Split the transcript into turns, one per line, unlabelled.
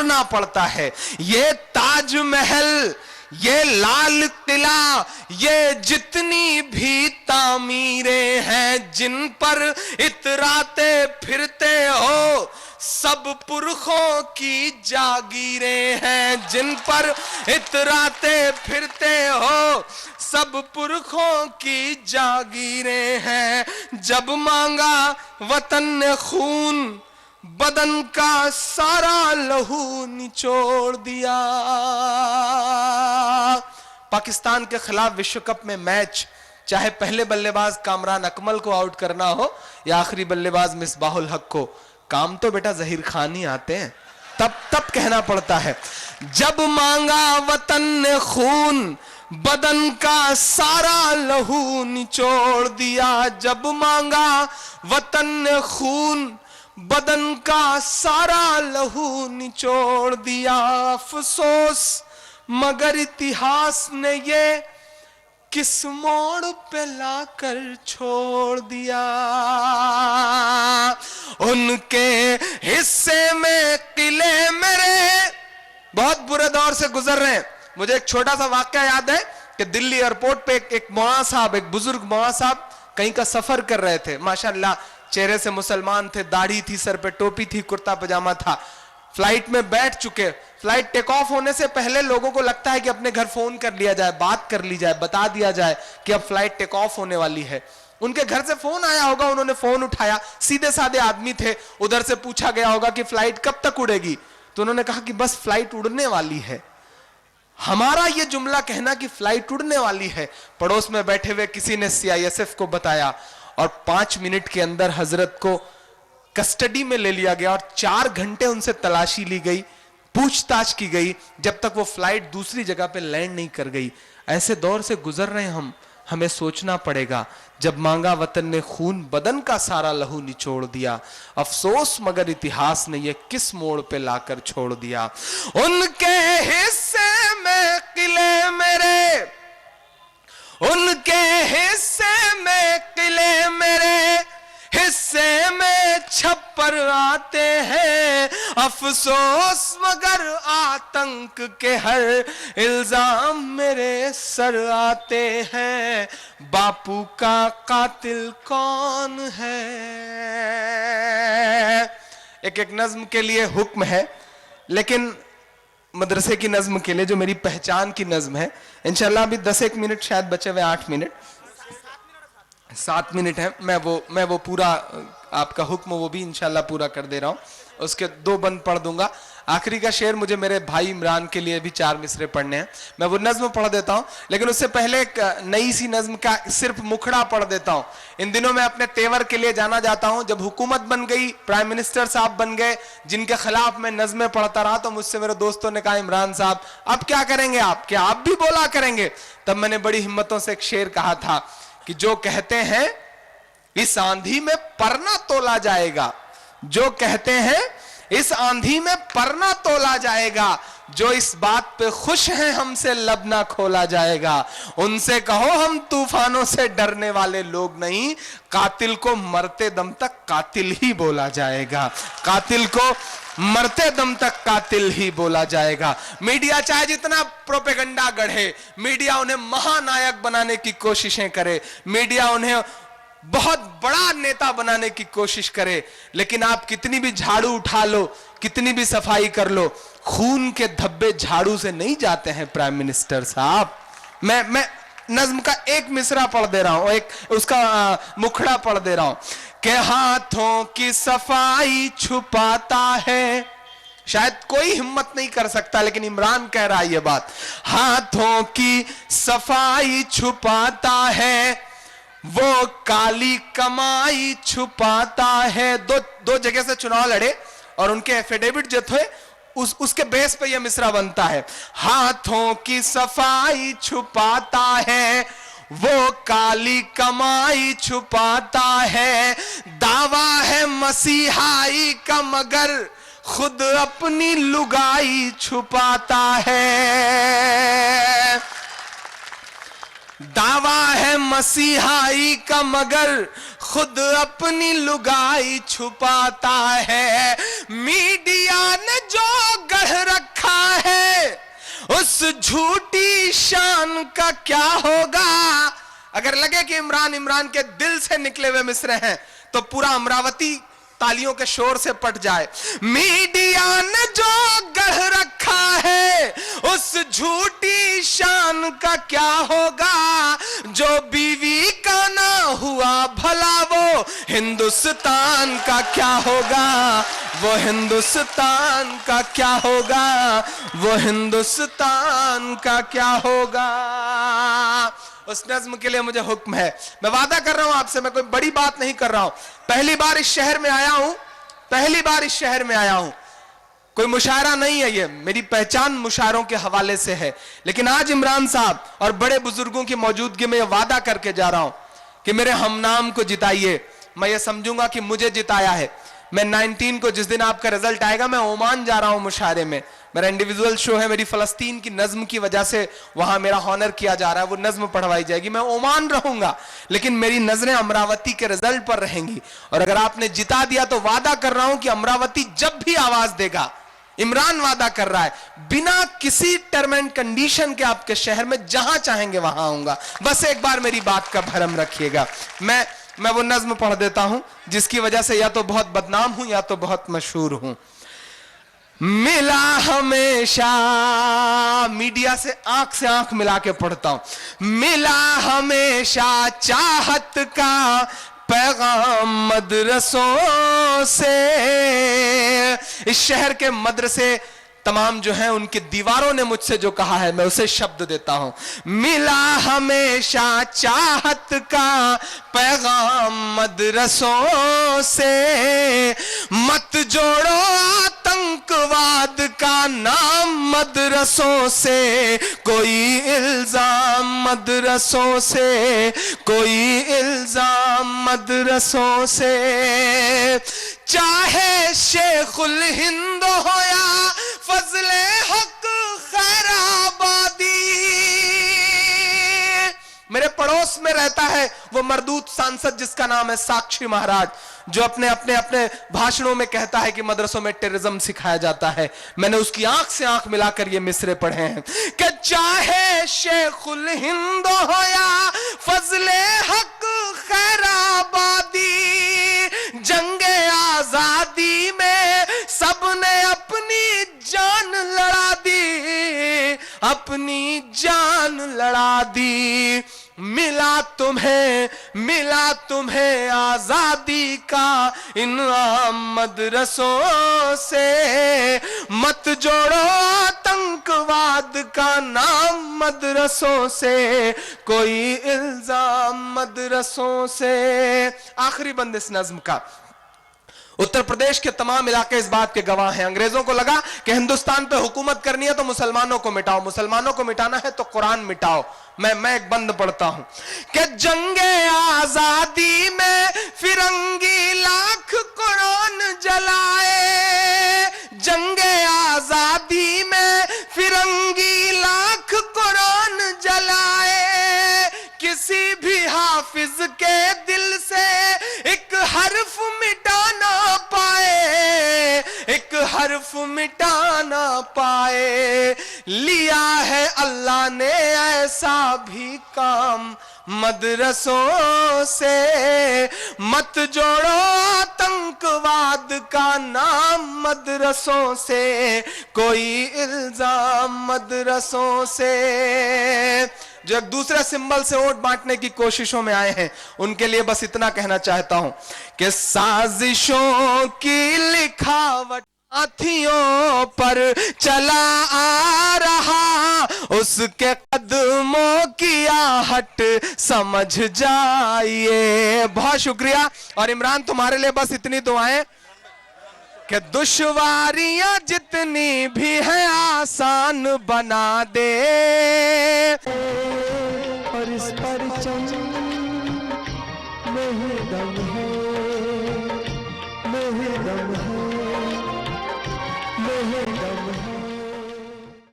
तोड़ना पड़ता है। ये ताजमहल, ये लाल किला, ये जितनी भी तामीरें हैं जिन पर इतराते फिरते हो, सब पुरखों की जागीरें हैं। जिन पर इतराते फिरते हो, सब पुरखों की जागीरें हैं। जब मांगा वतन ने खून, बदन का सारा लहू निचोड़ दिया। पाकिस्तान के खिलाफ विश्व कप में मैच, चाहे पहले बल्लेबाज कामरान अकमल को आउट करना हो या आखिरी बल्लेबाज मिसबाहुल हक को, काम तो बेटा जहीर खान ही आते हैं। तब कहना पड़ता है, जब मांगा वतन ने खून, बदन का सारा लहू निचोड़ दिया। जब मांगा वतन ने खून, बदन का सारा लहू निचोड़ दिया। अफसोस मगर इतिहास ने ये किस मोड़ पे लाकर छोड़ दिया। उनके हिस्से में किले मेरे बहुत बुरे दौर से गुजर रहे हैं। मुझे एक छोटा सा वाक्या याद है कि दिल्ली एयरपोर्ट पे एक मौलाना साहब, एक बुजुर्ग मौलाना साहब कहीं का सफर कर रहे थे। माशाल्लाह चेहरे से मुसलमान थे, दाढ़ी थी, सर पे टोपी थी, कुर्ता पजामा था। फ्लाइट में बैठ चुके, फ्लाइट टेक ऑफ होने से पहले लोगों को लगता है कि अपने घर फोन कर लिया जाए, बात कर ली जाए, बता दिया जाए कि अब फ्लाइट टेक ऑफ होने वाली है। उनके घर से फोन आया होगा, उन्होंने फोन उठाया, सीधे साधे आदमी थे, उधर से पूछा गया होगा कि फ्लाइट कब तक उड़ेगी, तो उन्होंने कहा कि बस फ्लाइट उड़ने वाली है। हमारा यह जुमला कहना कि फ्लाइट उड़ने वाली है, पड़ोस में बैठे हुए किसी ने सीआईएसएफ को बताया और 5 मिनट के अंदर हजरत को कस्टडी में ले लिया गया और 4 घंटे उनसे तलाशी ली गई, पूछताछ की गई, जब तक वो फ्लाइट दूसरी जगह पे लैंड नहीं कर गई। ऐसे दौर से गुजर रहे हम, हमें सोचना पड़ेगा। जब मांगा वतन ने खून, बदन का सारा लहू निचोड़ दिया। अफसोस मगर इतिहास ने ये किस मोड़ पे लाकर छोड़ दिया। उनके हिस्से में किले मेरे, उनके हिस्से में किले मेरे, हिस्से में छप्पर आते हैं। अफसोस मगर आतंक के हर इल्जाम मेरे सर आते हैं। बापू का कातिल कौन है। एक नज्म के लिए हुक्म है, लेकिन मदरसे की नज्म के लिए जो मेरी पहचान की नज्म है, इंशाल्लाह अभी 10 मिनट शायद बचे हुए, 8 मिनट 7 मिनट है। मैं वो पूरा आपका हुक्म वो भी इंशाल्लाह पूरा कर दे रहा हूं। उसके 2 बंद पढ़ दूंगा। आखिरी का शेर मुझे मेरे भाई इमरान के लिए भी 4 मिसरे पढ़ने हैं। मैं वो नज्म पढ़ देता हूं, लेकिन उससे पहले एक नई सी नज्म का सिर्फ मुखड़ा पढ़ देता हूं। इन दिनों मैं अपने तेवर के लिए जाना जाता हूं। जब हुकूमत बन गई, प्राइम मिनिस्टर साहब बन गए, जिनके खिलाफ मैं नज्में पढ़ता रहा, तो मुझसे मेरे दोस्तों ने कहा, इमरान साहब अब क्या करेंगे आप, क्या आप भी बोला करेंगे? तब मैंने बड़ी हिम्मतों से एक शेर कहा था कि जो कहते हैं इस आंधी में परना तोला जाएगा, जो कहते हैं इस आंधी में परना तोला जाएगा, जो इस बात पे खुश हैं हमसे लब ना खोला जाएगा, उनसे कहो हम तूफानों से डरने वाले लोग नहीं, कातिल को मरते दम तक कातिल ही बोला जाएगा, कातिल को मरते दम तक कातिल ही बोला जाएगा। मीडिया चाहे जितना प्रोपेगेंडा गढ़े, मीडिया उन्हें महानायक बनाने की कोशिशें करे, मीडिया उन्हें बहुत बड़ा नेता बनाने की कोशिश करे, लेकिन आप कितनी भी झाड़ू उठा लो, कितनी भी सफाई कर लो, खून के धब्बे झाड़ू से नहीं जाते हैं प्राइम मिनिस्टर साहब। मैं नज्म का एक मिसरा पढ़ दे रहा हूं, एक उसका मुखड़ा पढ़ दे रहा हूं कि हाथों की सफाई छुपाता है, शायद कोई हिम्मत नहीं कर सकता, लेकिन इमरान कह रहा है ये बात, हाथों की सफाई छुपाता है, वो काली कमाई छुपाता है। दो जगह से चुनाव लड़े और उनके एफिडेविट जो थे उसके बेस पे यह मिसरा बनता है, हाथों की सफाई छुपाता है, वो काली कमाई छुपाता है, दावा है मसीहाई का मगर खुद अपनी लुगाई छुपाता है, दावा है मसीहाई का मगर खुद अपनी लुगाई छुपाता है। मीडिया ने जो गढ़ उस झूठी शान का क्या होगा। अगर लगे कि इमरान इमरान के दिल से निकले हुए मिसरे हैं तो पूरा अमरावती तालियों के शोर से पट जाए। मीडिया ने जो गढ़ रखा है उस झूठी शान का क्या होगा। जो बीवी का ना हुआ भला वो हिंदुस्तान का क्या होगा। वो हिंदुस्तान का क्या होगा। वो हिंदुस्तान का क्या होगा। उस नज्म के लिए मुझे हुक्म है। मैं वादा कर रहा हूं आपसे, मैं कोई बड़ी बात नहीं कर रहा हूं। पहली बार इस शहर में आया हूं, पहली बार इस शहर में आया हूं। कोई मुशायरा नहीं है, ये मेरी पहचान मुशायरों के हवाले से है। लेकिन आज इमरान साहब और बड़े बुजुर्गों की मौजूदगी में यह वादा करके जा रहा हूं कि मेरे हमनाम को जिताइए। मैं ये समझूंगा कि मुझे जिताया है। मैं 19 को जिस दिन आपका रिजल्ट आएगा, मैं ओमान जा रहा हूं मुशायरे में। मेरा इंडिविजुअल शो है, मेरी फलस्तीन की नज्म की वजह से वहां मेरा हॉनर किया जा रहा है, वो नज्म पढ़वाई जाएगी। मैं ओमान रहूंगा लेकिन मेरी नजरें अमरावती के रिजल्ट पर रहेंगी। और अगर आपने जिता दिया तो वादा कर रहा हूं कि अमरावती जब भी आवाज देगा, इमरान वादा कर रहा है, बिना किसी टर्म एंड कंडीशन के आपके शहर में जहां चाहेंगे वहां आऊंगा। बस एक बार मेरी बात का भरम रखिएगा। मैं वो नज्म पढ़ देता हूं जिसकी वजह से या तो बहुत बदनाम हूं या तो बहुत मशहूर हूं। मिला हमेशा, मीडिया से आंख मिला के पढ़ता हूं। मिला हमेशा चाहत का पैगाम मदरसों से। इस शहर के मदरसे तमाम जो हैं, उनकी दीवारों ने मुझसे जो कहा है, मैं उसे शब्द देता हूं। मिला हमेशा चाहत का पैगाम मदरसों से। मत जोड़ो आतंकवाद का नाम मदरसों से। कोई इल्जाम मदरसों से, कोई इल्जाम मदरसों से। चाहे शेखुल हिंद हो या फजले हक खैराबादी। मेरे पड़ोस में रहता है वो मरदूत सांसद जिसका नाम है साक्षी महाराज, जो अपने अपने अपने भाषणों में कहता है कि मदरसों में टेररिज्म सिखाया जाता है। मैंने उसकी आंख से आंख मिलाकर ये मिसरे पढ़े हैं कि चाहे शेखुल हिंद हो या फजले हक खैराबादी। जंगे आजादी में सबने अपनी जान लड़ा दी, अपनी जान लड़ा दी। मिला तुम्हें आजादी का इनाम मदरसों से। मत जोड़ो आतंकवाद का नाम मदरसों से। कोई इल्जाम मदरसों से। आखिरी बंद इस नज्म का। उत्तर प्रदेश के तमाम इलाके इस बात के गवाह हैं। अंग्रेजों को लगा कि हिंदुस्तान पे हुकूमत करनी है तो मुसलमानों को मिटाओ, मुसलमानों को मिटाना है तो कुरान मिटाओ। मैं एक बंद पढ़ता हूं कि जंगे आजादी में फिरंगी लाख कुरान जलाए। जंगे आजादी में फिरंगी लाख कुरान जलाए। किसी भी हाफिज के दिल से एक हर्फ मिटा ना पाए, एक हर्फ मिटा ना पाए। लिया है अल्लाह ने ऐसा भी काम मदरसों से। मत जोड़ो आतंकवाद का नाम मदरसों से। कोई इल्जाम मदरसों से। जो एक दूसरे सिंबल से वोट बांटने की कोशिशों में आए हैं, उनके लिए बस इतना कहना चाहता हूं कि साजिशों की लिखावट हाथियों पर चला आ रहा। उसके कदमों की आहट समझ जाइए। बहुत शुक्रिया। और इमरान, तुम्हारे लिए बस इतनी दुआएं कि दुश्वारियां जितनी भी हैं आसान बना दे। और इस परचम में दम है